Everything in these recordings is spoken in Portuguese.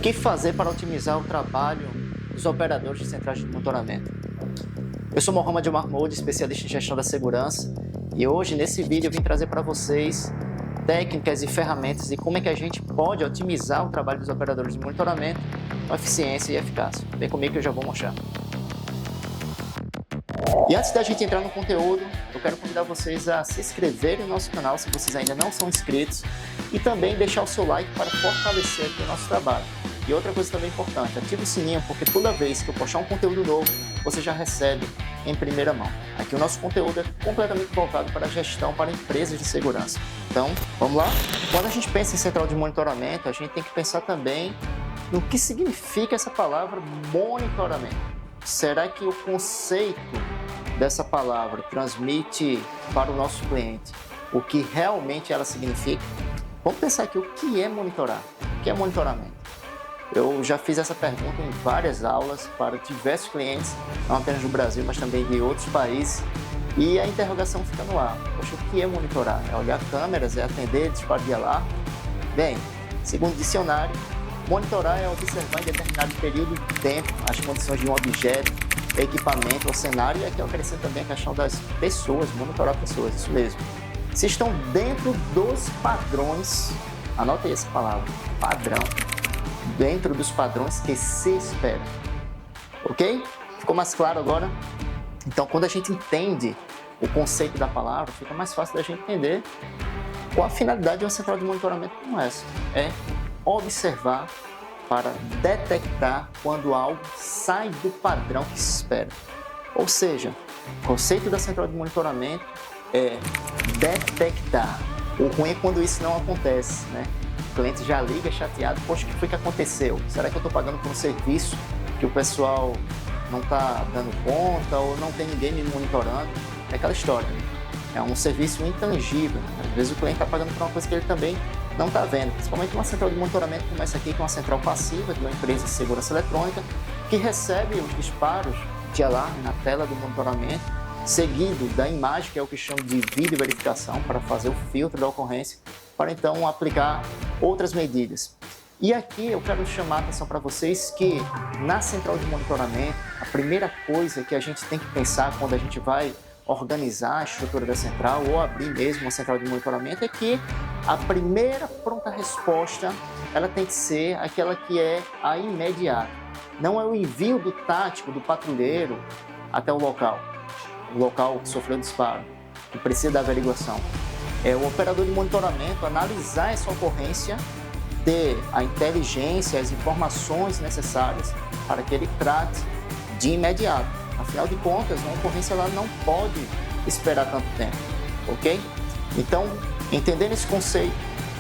que fazer para otimizar o trabalho dos operadores de centrais de monitoramento? Eu sou Mohamed Mahmoud, especialista em gestão da segurança, e hoje nesse vídeo eu vim trazer para vocês técnicas e ferramentas de como é que a gente pode otimizar o trabalho dos operadores de monitoramento com eficiência e eficácia. Vem comigo que eu já vou mostrar. E antes da gente entrar no conteúdo, eu quero convidar vocês a se inscreverem no nosso canal se vocês ainda não são inscritos e também deixar o seu like para fortalecer aqui o nosso trabalho. E outra coisa também importante, ative o sininho porque toda vez que eu postar um conteúdo novo, você já recebe em primeira mão. Aqui o nosso conteúdo é completamente voltado para a gestão para empresas de segurança. Então, vamos lá? Quando a gente pensa em central de monitoramento, a gente tem que pensar também no que significa essa palavra monitoramento. Será que o conceito dessa palavra transmite para o nosso cliente o que realmente ela significa? Vamos pensar aqui o que é monitorar, o que é monitoramento. Eu já fiz essa pergunta em várias aulas para diversos clientes, não apenas do Brasil, mas também de outros países, e a interrogação fica no ar. Poxa, o que é monitorar? É olhar câmeras, é atender disparo de alarme? Bem, segundo o dicionário, monitorar é observar em determinado período de tempo as condições de um objeto, equipamento ou cenário, e aqui eu acrescento também a questão das pessoas, monitorar pessoas, isso mesmo. Se estão dentro dos padrões, anote aí essa palavra, padrão, dentro dos padrões que se espera. Ok? Ficou mais claro agora? Então, quando a gente entende o conceito da palavra, fica mais fácil da gente entender qual a finalidade de uma central de monitoramento como essa. É observar para detectar quando algo sai do padrão que se espera. Ou seja, o conceito da central de monitoramento é detectar. O ruim é quando isso não acontece, né? O cliente já liga chateado, poxa, o que foi que aconteceu? Será que eu estou pagando por um serviço que o pessoal não está dando conta ou não tem ninguém me monitorando? É aquela história, né? É um serviço intangível. Às vezes o cliente está pagando por uma coisa que ele também não está vendo. Principalmente uma central de monitoramento começa aqui com uma central passiva de uma empresa de segurança eletrônica que recebe os disparos de alarme na tela do monitoramento, seguido da imagem, que é o que chama de vídeo verificação, para fazer o filtro da ocorrência, para então aplicar outras medidas. E aqui eu quero chamar a atenção para vocês que na central de monitoramento, a primeira coisa que a gente tem que pensar quando a gente vai organizar a estrutura da central ou abrir mesmo uma central de monitoramento é que a primeira pronta resposta ela tem que ser aquela que é a imediata. Não é o envio do tático, do patrulheiro até o local que sofreu disparo, que precisa da averiguação. É o operador de monitoramento analisar essa ocorrência, ter a inteligência, as informações necessárias para que ele trate de imediato. Afinal de contas, uma ocorrência ela não pode esperar tanto tempo, ok? Então, entendendo esse conceito,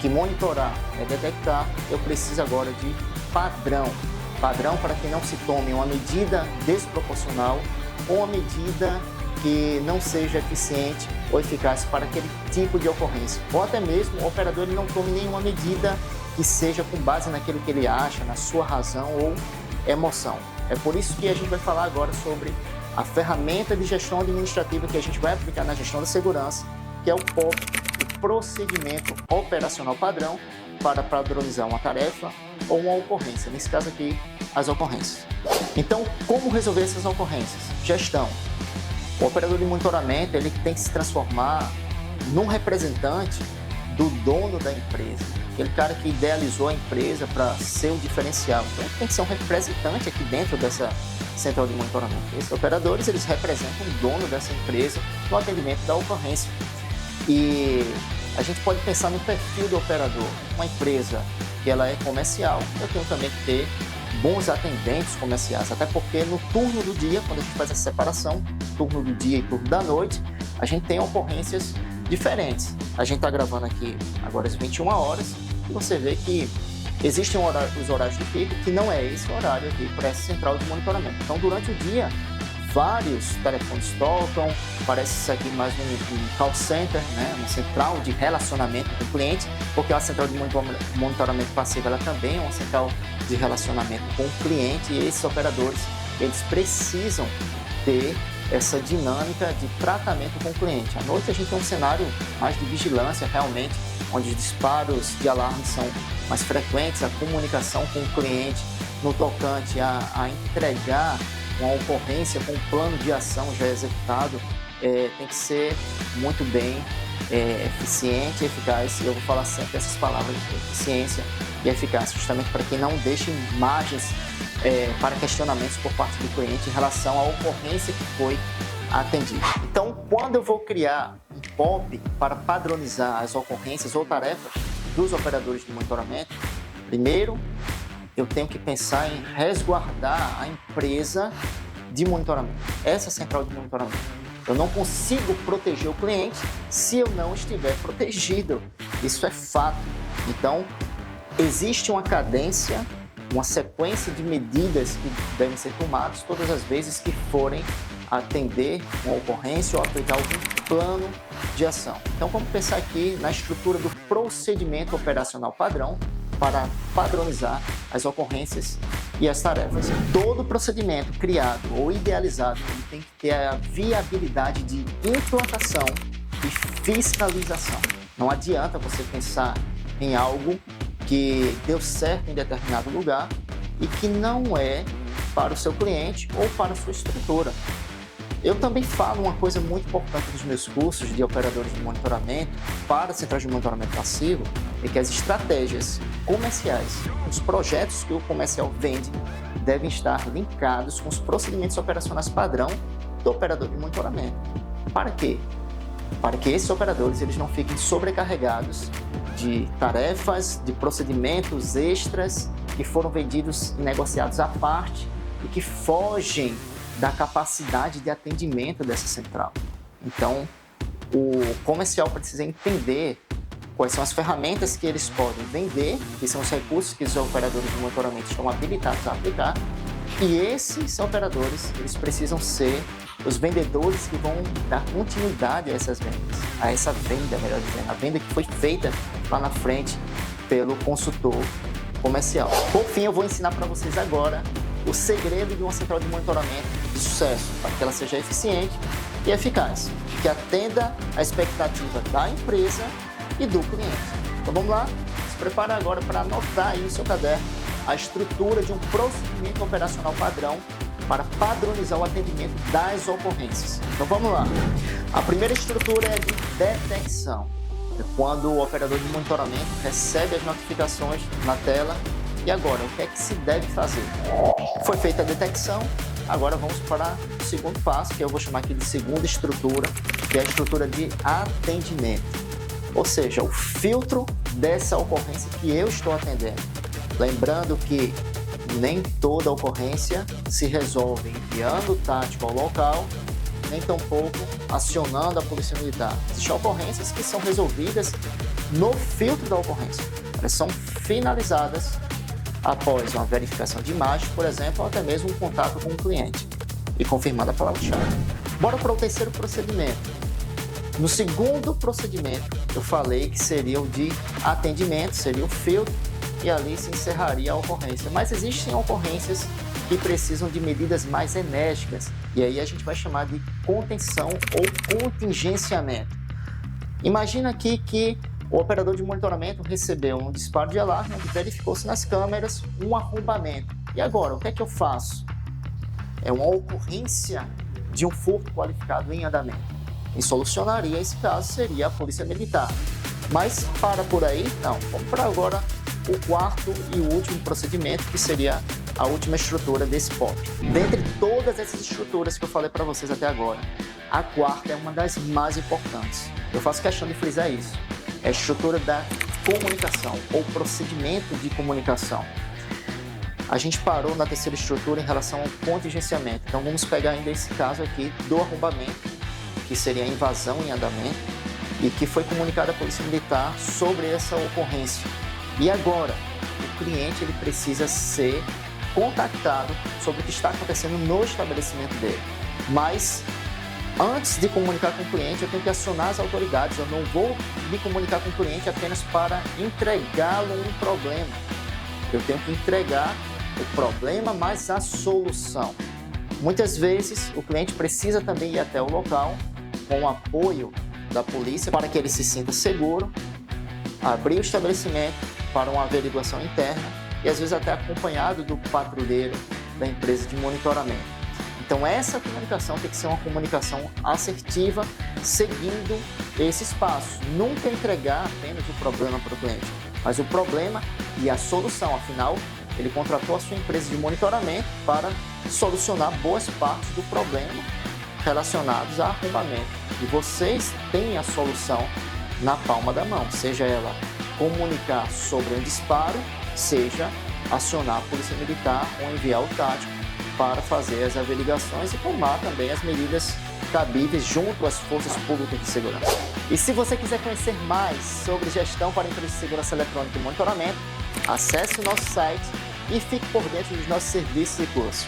que monitorar é detectar, eu preciso agora de padrão. Padrão para que não se tome uma medida desproporcional ou uma medida que não seja eficiente ou eficaz para aquele tipo de ocorrência. Ou até mesmo o operador ele não tome nenhuma medida que seja com base naquilo que ele acha, na sua razão ou emoção. É por isso que a gente vai falar agora sobre a ferramenta de gestão administrativa que a gente vai aplicar na gestão da segurança, que é o POP, o Procedimento Operacional Padrão, para padronizar uma tarefa ou uma ocorrência, nesse caso aqui, as ocorrências. Então, como resolver essas ocorrências? Gestão. O operador de monitoramento ele tem que se transformar num representante do dono da empresa, aquele cara que idealizou a empresa para ser o diferencial. Então, ele tem que ser um representante aqui dentro dessa central de monitoramento. Esses operadores eles representam o dono dessa empresa no atendimento da ocorrência. E a gente pode pensar no perfil do operador. Uma empresa que ela é comercial, eu tenho também que ter bons atendentes comerciais, até porque no turno do dia, quando a gente faz essa separação, turno do dia e turno da noite, a gente tem ocorrências diferentes. A gente está gravando aqui agora às 21 horas e você vê que existem os horários de pico, que não é esse horário aqui para essa central de monitoramento. Então, durante o dia, vários telefones tocam, parece isso aqui mais um call center, né? Uma central de relacionamento com o cliente, porque a central de monitoramento passivo ela também é uma central de relacionamento com o cliente e esses operadores eles precisam ter essa dinâmica de tratamento com o cliente. À noite a gente tem um cenário mais de vigilância realmente, onde os disparos de alarme são mais frequentes, a comunicação com o cliente no tocante a entregar uma ocorrência com um plano de ação já executado tem que ser muito bem eficiente e eficaz. Eu vou falar sempre essas palavras de eficiência e eficácia, justamente para que não deixe margens para questionamentos por parte do cliente em relação à ocorrência que foi atendida. Então, quando eu vou criar um POP para padronizar as ocorrências ou tarefas dos operadores de monitoramento, primeiro eu tenho que pensar em resguardar a empresa de monitoramento, essa central de monitoramento. Eu não consigo proteger o cliente se eu não estiver protegido. Isso é fato. Então, existe uma cadência, uma sequência de medidas que devem ser tomadas todas as vezes que forem atender uma ocorrência ou aplicar algum plano de ação. Então, vamos pensar aqui na estrutura do procedimento operacional padrão para padronizar as ocorrências e as tarefas. Todo procedimento criado ou idealizado ele tem que ter a viabilidade de implantação e fiscalização. Não adianta você pensar em algo que deu certo em determinado lugar e que não é para o seu cliente ou para a sua estrutura. Eu também falo uma coisa muito importante dos meus cursos de operadores de monitoramento para centrais de monitoramento passivo, é que as estratégias comerciais, os projetos que o comercial vende, devem estar linkados com os procedimentos operacionais padrão do operador de monitoramento. Para quê? Para que esses operadores eles não fiquem sobrecarregados de tarefas, de procedimentos extras que foram vendidos e negociados à parte e que fogem da capacidade de atendimento dessa central. Então, o comercial precisa entender quais são as ferramentas que eles podem vender, que são os recursos que os operadores de monitoramento estão habilitados a aplicar, e esses operadores eles precisam ser os vendedores que vão dar continuidade a essas vendas, a essa venda, melhor dizendo, a venda que foi feita lá na frente pelo consultor comercial. Por fim, eu vou ensinar para vocês agora o segredo de uma central de monitoramento de sucesso, para que ela seja eficiente e eficaz, que atenda a expectativa da empresa e do cliente. Então vamos lá, se prepara agora para anotar aí no seu caderno a estrutura de um procedimento operacional padrão para padronizar o atendimento das ocorrências. Então vamos lá. A primeira estrutura é de detecção. É quando o operador de monitoramento recebe as notificações na tela. E agora, o que é que se deve fazer? Foi feita a detecção, agora vamos para o segundo passo, que eu vou chamar aqui de segunda estrutura, que é a estrutura de atendimento. Ou seja, o filtro dessa ocorrência que eu estou atendendo. Lembrando que nem toda ocorrência se resolve enviando o tático ao local, nem tampouco acionando a polícia militar. Existem ocorrências que são resolvidas no filtro da ocorrência. Elas são finalizadas após uma verificação de imagem, por exemplo, ou até mesmo um contato com o cliente e confirmada a palavra-chave. Bora para o terceiro procedimento. No segundo procedimento, eu falei que seria o de atendimento, seria o filtro, e ali se encerraria a ocorrência. Mas existem ocorrências que precisam de medidas mais enérgicas, e aí a gente vai chamar de contenção ou contingenciamento. Imagina aqui que o operador de monitoramento recebeu um disparo de alarme onde verificou-se nas câmeras um arrombamento. E agora, o que é que eu faço? É uma ocorrência de um furto qualificado em andamento. Quem solucionaria esse caso seria a Polícia Militar. Mas para por aí, não. Vamos para agora o quarto e o último procedimento, que seria a última estrutura desse POP. Dentre todas essas estruturas que eu falei para vocês até agora, a quarta é uma das mais importantes. Eu faço questão de frisar isso. É a estrutura da comunicação ou procedimento de comunicação. A gente parou na terceira estrutura em relação ao contingenciamento. Então vamos pegar ainda esse caso aqui do arrombamento, que seria a invasão em andamento, e que foi comunicada à Polícia Militar sobre essa ocorrência. E agora, o cliente ele precisa ser contactado sobre o que está acontecendo no estabelecimento dele. Mas antes de comunicar com o cliente, eu tenho que acionar as autoridades. Eu não vou me comunicar com o cliente apenas para entregá-lo um problema. Eu tenho que entregar o problema mais a solução. Muitas vezes o cliente precisa também ir até o local com o apoio da polícia para que ele se sinta seguro, abrir o estabelecimento para uma averiguação interna e às vezes até acompanhado do patrulheiro da empresa de monitoramento. Então essa comunicação tem que ser uma comunicação assertiva, seguindo esses passos. Nunca entregar apenas o problema para o cliente, mas o problema e a solução. Afinal, ele contratou a sua empresa de monitoramento para solucionar boas partes do problema relacionados a arrombamento. E vocês têm a solução na palma da mão, seja ela comunicar sobre um disparo, seja acionar a polícia militar ou enviar o tático para fazer as averiguações e tomar também as medidas cabíveis junto às forças públicas de segurança. E se você quiser conhecer mais sobre gestão para empresas de segurança eletrônica e monitoramento, acesse o nosso site e fique por dentro dos nossos serviços e cursos.